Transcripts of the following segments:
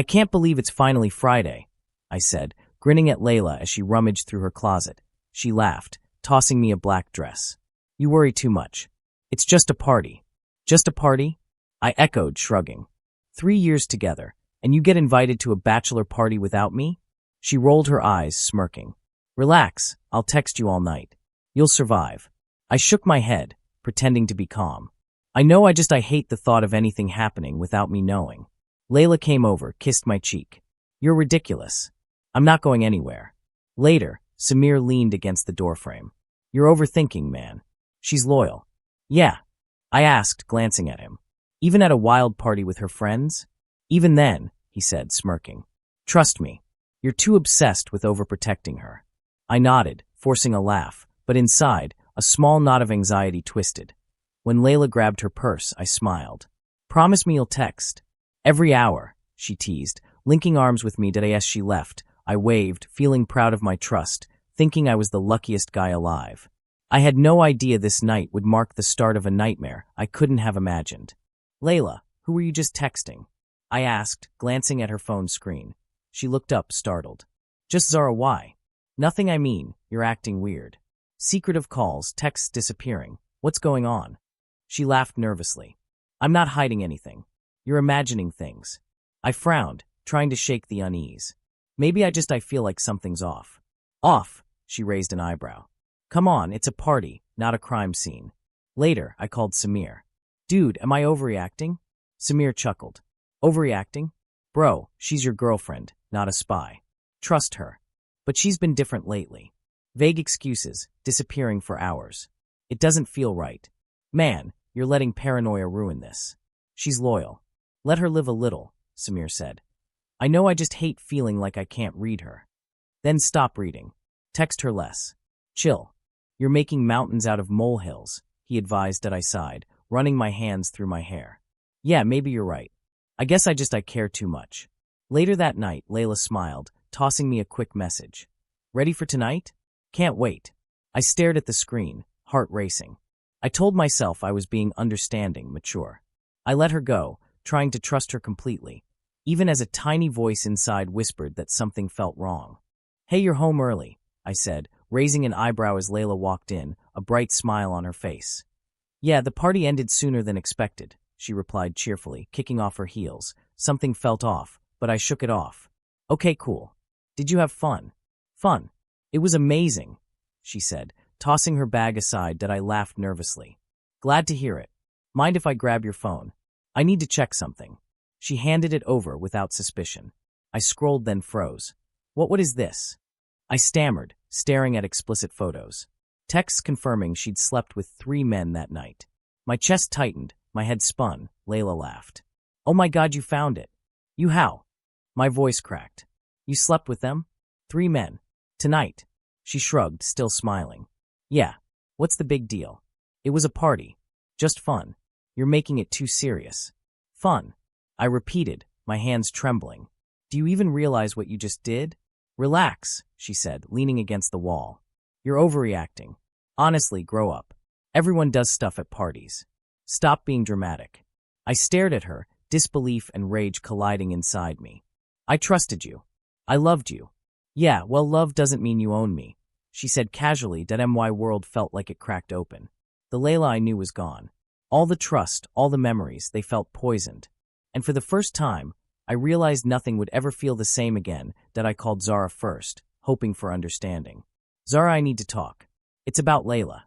I can't believe it's finally Friday, I said, grinning at Layla as she rummaged through her closet. She laughed, tossing me a black dress. You worry too much. It's just a party. Just a party? I echoed, shrugging. 3 years together, and you get invited to a bachelor party without me? She rolled her eyes, smirking. Relax, I'll text you all night. You'll survive. I shook my head, pretending to be calm. I hate the thought of anything happening without me knowing. Layla came over, kissed my cheek. You're ridiculous. I'm not going anywhere. Later, Samir leaned against the doorframe. You're overthinking, man. She's loyal. Yeah, I asked, glancing at him. Even at a wild party with her friends? Even then, he said, smirking. Trust me, you're too obsessed with overprotecting her. I nodded, forcing a laugh, but inside, a small knot of anxiety twisted. When Layla grabbed her purse, I smiled. Promise me you'll text. Every hour, she teased, linking arms with me as she left. I waved, feeling proud of my trust, thinking I was the luckiest guy alive. I had no idea this night would mark the start of a nightmare I couldn't have imagined. Layla, who were you just texting? I asked, glancing at her phone screen. She looked up, startled. Just Zara. Why? Nothing. I mean, you're acting weird. Secretive calls, texts disappearing. What's going on? She laughed nervously. I'm not hiding anything. You're imagining things. I frowned, trying to shake the unease. Maybe I feel like something's off. Off? She raised an eyebrow. Come on, it's a party, not a crime scene. Later, I called Samir. Dude, am I overreacting? Samir chuckled. Overreacting? Bro, she's your girlfriend, not a spy. Trust her. But she's been different lately. Vague excuses, disappearing for hours. It doesn't feel right. Man, you're letting paranoia ruin this. She's loyal. Let her live a little, Samir said. I hate feeling like I can't read her. Then stop reading. Text her less. Chill. You're making mountains out of molehills, he advised. I sighed, running my hands through my hair. Yeah, maybe you're right. I guess I care too much. Later that night, Layla smiled, tossing me a quick message. Ready for tonight? Can't wait. I stared at the screen, heart racing. I told myself I was being understanding, mature. I let her go, trying to trust her completely, even as a tiny voice inside whispered that something felt wrong. Hey, you're home early, I said, raising an eyebrow as Layla walked in, a bright smile on her face. Yeah, the party ended sooner than expected, she replied cheerfully, kicking off her heels. Something felt off, but I shook it off. Okay, cool. Did you have fun? Fun. It was amazing, she said, tossing her bag aside. I laughed nervously. Glad to hear it. Mind if I grab your phone? I need to check something. She handed it over without suspicion. I scrolled, then froze. What is this? I stammered, staring at explicit photos. Texts confirming she'd slept with 3 men that night. My chest tightened, my head spun. Layla laughed. Oh my God, you found it. You how? My voice cracked. You slept with them? 3 men. Tonight. She shrugged, still smiling. Yeah. What's the big deal? It was a party. Just fun. You're making it too serious. Fun. I repeated, my hands trembling. Do you even realize what you just did? Relax, she said, leaning against the wall. You're overreacting. Honestly, grow up. Everyone does stuff at parties. Stop being dramatic. I stared at her, disbelief and rage colliding inside me. I trusted you. I loved you. Yeah, well, love doesn't mean you own me, she said casually. My world felt like it cracked open. The Layla I knew was gone. All the trust, all the memories, they felt poisoned. And for the first time, I realized nothing would ever feel the same again. I called Zara first, hoping for understanding. Zara, I need to talk. It's about Layla.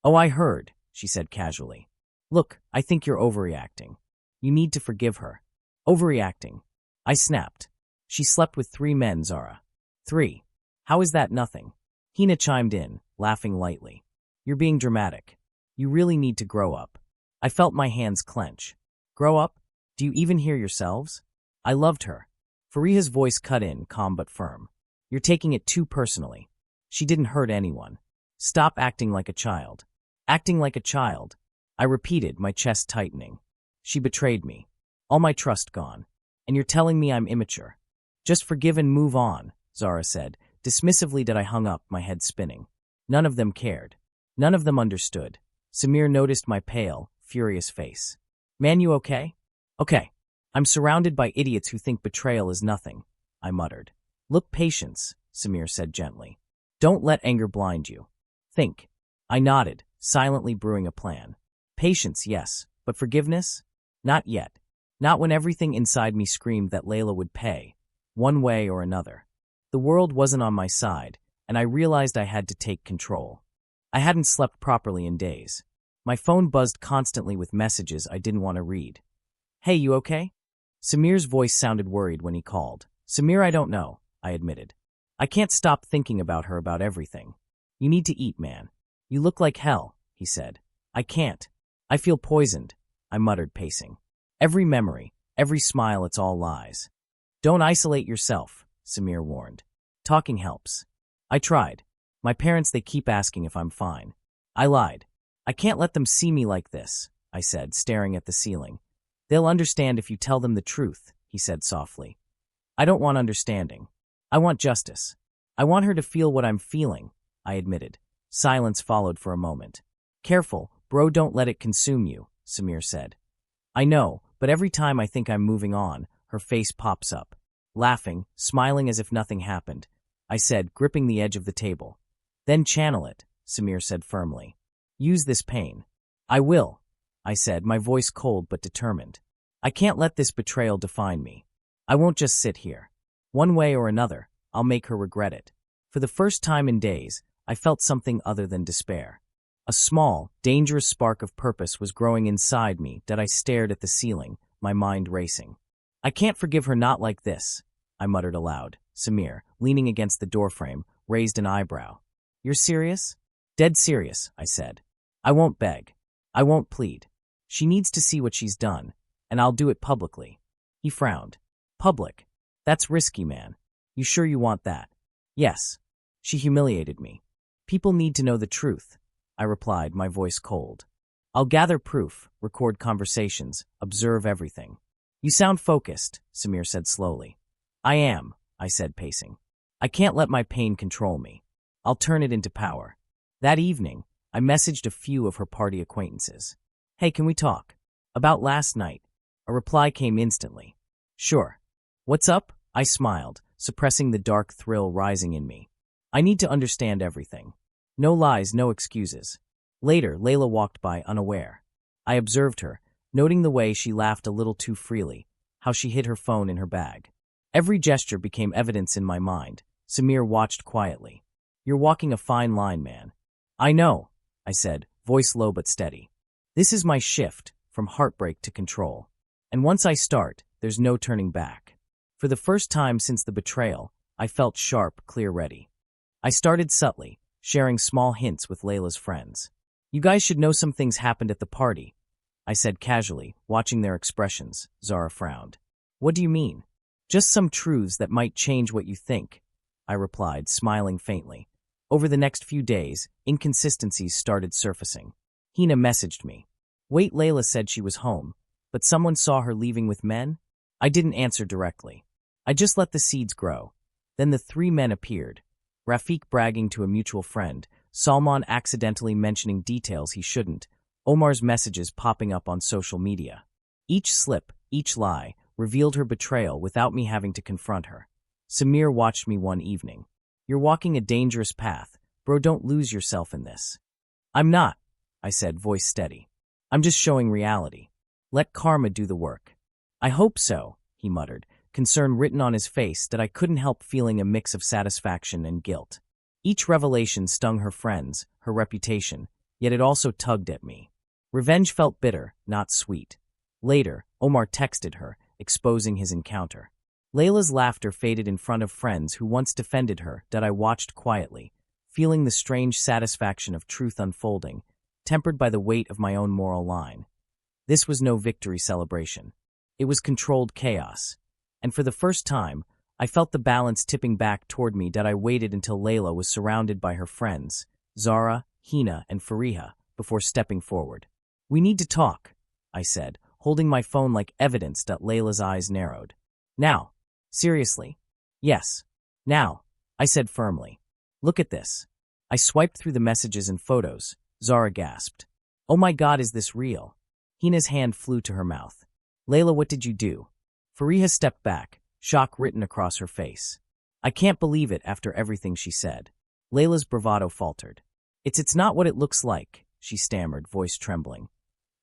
Oh, I heard, she said casually. Look, I think you're overreacting. You need to forgive her. Overreacting. I snapped. She slept with 3 men, Zara. 3. How is that nothing? Hina chimed in, laughing lightly. You're being dramatic. You really need to grow up. I felt my hands clench. Grow up? Do you even hear yourselves? I loved her. Fariha's voice cut in, calm but firm. You're taking it too personally. She didn't hurt anyone. Stop acting like a child. Acting like a child. I repeated, my chest tightening. She betrayed me. All my trust gone. And you're telling me I'm immature. Just forgive and move on, Zara said, dismissively. I hung up, my head spinning. None of them cared. None of them understood. Samir noticed my pale, furious face. Man, you okay? Okay. I'm surrounded by idiots who think betrayal is nothing, I muttered. Look, patience, Samir said gently. Don't let anger blind you. Think. I nodded, silently brewing a plan. Patience, yes, but forgiveness? Not yet. Not when everything inside me screamed that Layla would pay, one way or another. The world wasn't on my side, and I realized I had to take control. I hadn't slept properly in days. My phone buzzed constantly with messages I didn't want to read. Hey, you okay? Samir's voice sounded worried when he called. Samir, I don't know, I admitted. I can't stop thinking about her about everything. You need to eat, man. You look like hell, he said. I can't. I feel poisoned, I muttered, pacing. Every memory, every smile, it's all lies. Don't isolate yourself, Samir warned. Talking helps. I tried. My parents, they keep asking if I'm fine. I lied. I can't let them see me like this, I said, staring at the ceiling. They'll understand if you tell them the truth, he said softly. I don't want understanding. I want justice. I want her to feel what I'm feeling, I admitted. Silence followed for a moment. Careful, bro, don't let it consume you, Samir said. I know, but every time I think I'm moving on, her face pops up. Laughing, smiling as if nothing happened, I said, gripping the edge of the table. Then channel it, Samir said firmly. Use this pain. I will, I said, my voice cold but determined. I can't let this betrayal define me. I won't just sit here. One way or another, I'll make her regret it. For the first time in days, I felt something other than despair. A small, dangerous spark of purpose was growing inside me that I stared at the ceiling, my mind racing. I can't forgive her, not like this, I muttered aloud. Samir, leaning against the doorframe, raised an eyebrow. You're serious? Dead serious, I said. I won't beg. I won't plead. She needs to see what she's done, and I'll do it publicly. He frowned. Public? That's risky, man. You sure you want that? Yes. She humiliated me. People need to know the truth, I replied, my voice cold. I'll gather proof, record conversations, observe everything. You sound focused, Samir said slowly. I am, I said, pacing. I can't let my pain control me. I'll turn it into power. That evening, I messaged a few of her party acquaintances. Hey, can we talk? About last night. A reply came instantly. Sure. What's up? I smiled, suppressing the dark thrill rising in me. I need to understand everything. No lies, no excuses. Later, Layla walked by unaware. I observed her, noting the way she laughed a little too freely, how she hid her phone in her bag. Every gesture became evidence in my mind. Samir watched quietly. You're walking a fine line, man. I know, I said, voice low but steady. This is my shift, from heartbreak to control. And once I start, there's no turning back. For the first time since the betrayal, I felt sharp, clear, ready. I started subtly, sharing small hints with Layla's friends. You guys should know some things happened at the party, I said casually, watching their expressions. Zara frowned. What do you mean? Just some truths that might change what you think, I replied, smiling faintly. Over the next few days, inconsistencies started surfacing. Hina messaged me. Wait, Layla said she was home, but someone saw her leaving with men? I didn't answer directly. I just let the seeds grow. Then the three men appeared. Rafiq bragging to a mutual friend, Salman accidentally mentioning details he shouldn't, Omar's messages popping up on social media. Each slip, each lie, revealed her betrayal without me having to confront her. Samir watched me one evening. You're walking a dangerous path. Bro, don't lose yourself in this. I'm not, I said, voice steady. I'm just showing reality. Let karma do the work. I hope so, he muttered, concern written on his face that I couldn't help feeling a mix of satisfaction and guilt. Each revelation stung her friends, her reputation, yet it also tugged at me. Revenge felt bitter, not sweet. Later, Omar texted her, exposing his encounter. Layla's laughter faded in front of friends who once defended her that I watched quietly, feeling the strange satisfaction of truth unfolding, tempered by the weight of my own moral line. This was no victory celebration. It was controlled chaos. And for the first time, I felt the balance tipping back toward me that I waited until Layla was surrounded by her friends, Zara, Hina, and Fariha, before stepping forward. We need to talk, I said, holding my phone like evidence that Layla's eyes narrowed. Now. Seriously? Yes. Now, I said firmly. Look at this. I swiped through the messages and photos. Zara gasped. Oh my God, is this real? Hina's hand flew to her mouth. Layla, what did you do? Fariha stepped back, shock written across her face. I can't believe it after everything she said. Layla's bravado faltered. It's not what it looks like, she stammered, voice trembling.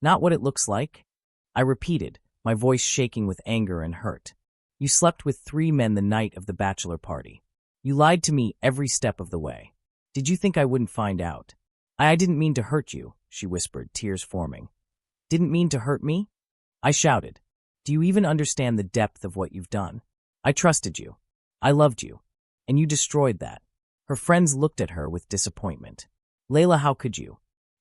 Not what it looks like? I repeated, my voice shaking with anger and hurt. You slept with 3 men the night of the bachelor party. You lied to me every step of the way. Did you think I wouldn't find out? I didn't mean to hurt you, she whispered, tears forming. Didn't mean to hurt me? I shouted. Do you even understand the depth of what you've done? I trusted you. I loved you. And you destroyed that. Her friends looked at her with disappointment. Layla, how could you?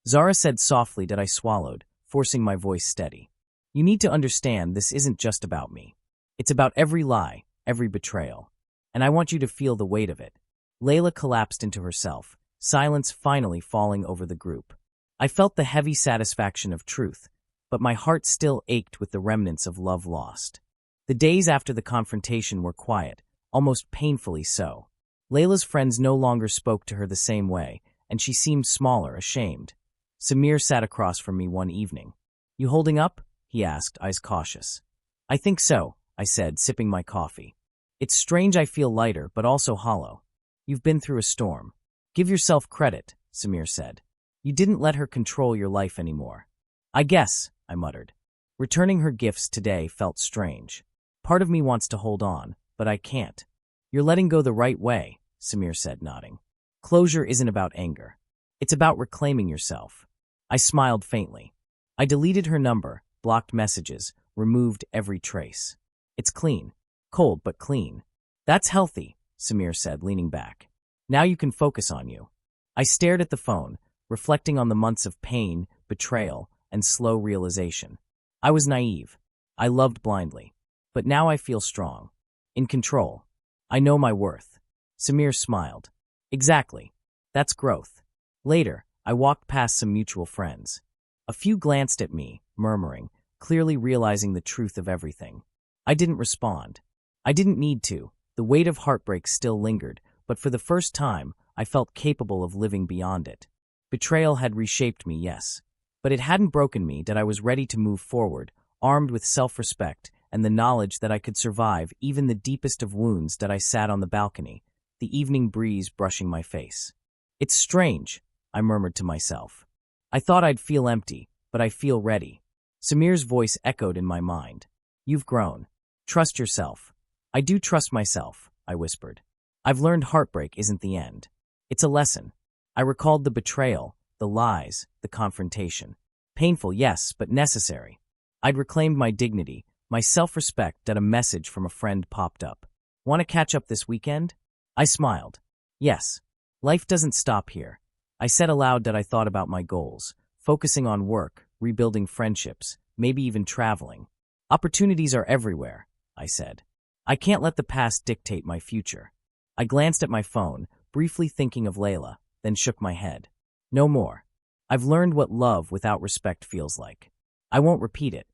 Zara said softly that I swallowed, forcing my voice steady. You need to understand this isn't just about me. It's about every lie, every betrayal. And I want you to feel the weight of it. Layla collapsed into herself, silence finally falling over the group. I felt the heavy satisfaction of truth, but my heart still ached with the remnants of love lost. The days after the confrontation were quiet, almost painfully so. Layla's friends no longer spoke to her the same way, and she seemed smaller, ashamed. Samir sat across from me one evening. You holding up? He asked, eyes cautious. I think so, I said, sipping my coffee. It's strange I feel lighter, but also hollow. You've been through a storm. Give yourself credit, Samir said. You didn't let her control your life anymore. I guess, I muttered. Returning her gifts today felt strange. Part of me wants to hold on, but I can't. You're letting go the right way, Samir said, nodding. Closure isn't about anger. It's about reclaiming yourself. I smiled faintly. I deleted her number, blocked messages, removed every trace. It's clean. Cold, but clean. That's healthy, Samir said, leaning back. Now you can focus on you. I stared at the phone, reflecting on the months of pain, betrayal, and slow realization. I was naive. I loved blindly. But now I feel strong. In control. I know my worth. Samir smiled. Exactly. That's growth. Later, I walked past some mutual friends. A few glanced at me, murmuring, clearly realizing the truth of everything. I didn't respond. I didn't need to. The weight of heartbreak still lingered, but for the first time, I felt capable of living beyond it. Betrayal had reshaped me, yes. But it hadn't broken me that I was ready to move forward, armed with self-respect and the knowledge that I could survive even the deepest of wounds. That I sat on the balcony, the evening breeze brushing my face. It's strange, I murmured to myself. I thought I'd feel empty, but I feel ready. Samir's voice echoed in my mind. You've grown. Trust yourself. I do trust myself, I whispered. I've learned heartbreak isn't the end. It's a lesson. I recalled the betrayal, the lies, the confrontation. Painful, yes, but necessary. I'd reclaimed my dignity, my self-respect. That a message from a friend popped up. Want to catch up this weekend? I smiled. Yes. Life doesn't stop here. I said aloud that I thought about my goals, focusing on work, rebuilding friendships, maybe even traveling. Opportunities are everywhere, I said. I can't let the past dictate my future. I glanced at my phone, briefly thinking of Layla, then shook my head. No more. I've learned what love without respect feels like. I won't repeat it.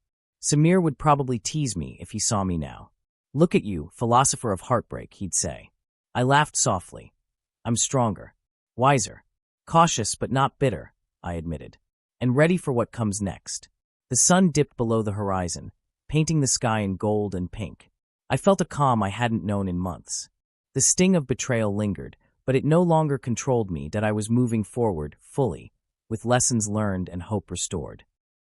Samir would probably tease me if he saw me now. Look at you, philosopher of heartbreak, he'd say. I laughed softly. I'm stronger, wiser, cautious but not bitter, I admitted, and ready for what comes next. The sun dipped below the horizon, painting the sky in gold and pink. I felt a calm I hadn't known in months. The sting of betrayal lingered, but it no longer controlled me. That I was moving forward, fully, with lessons learned and hope restored.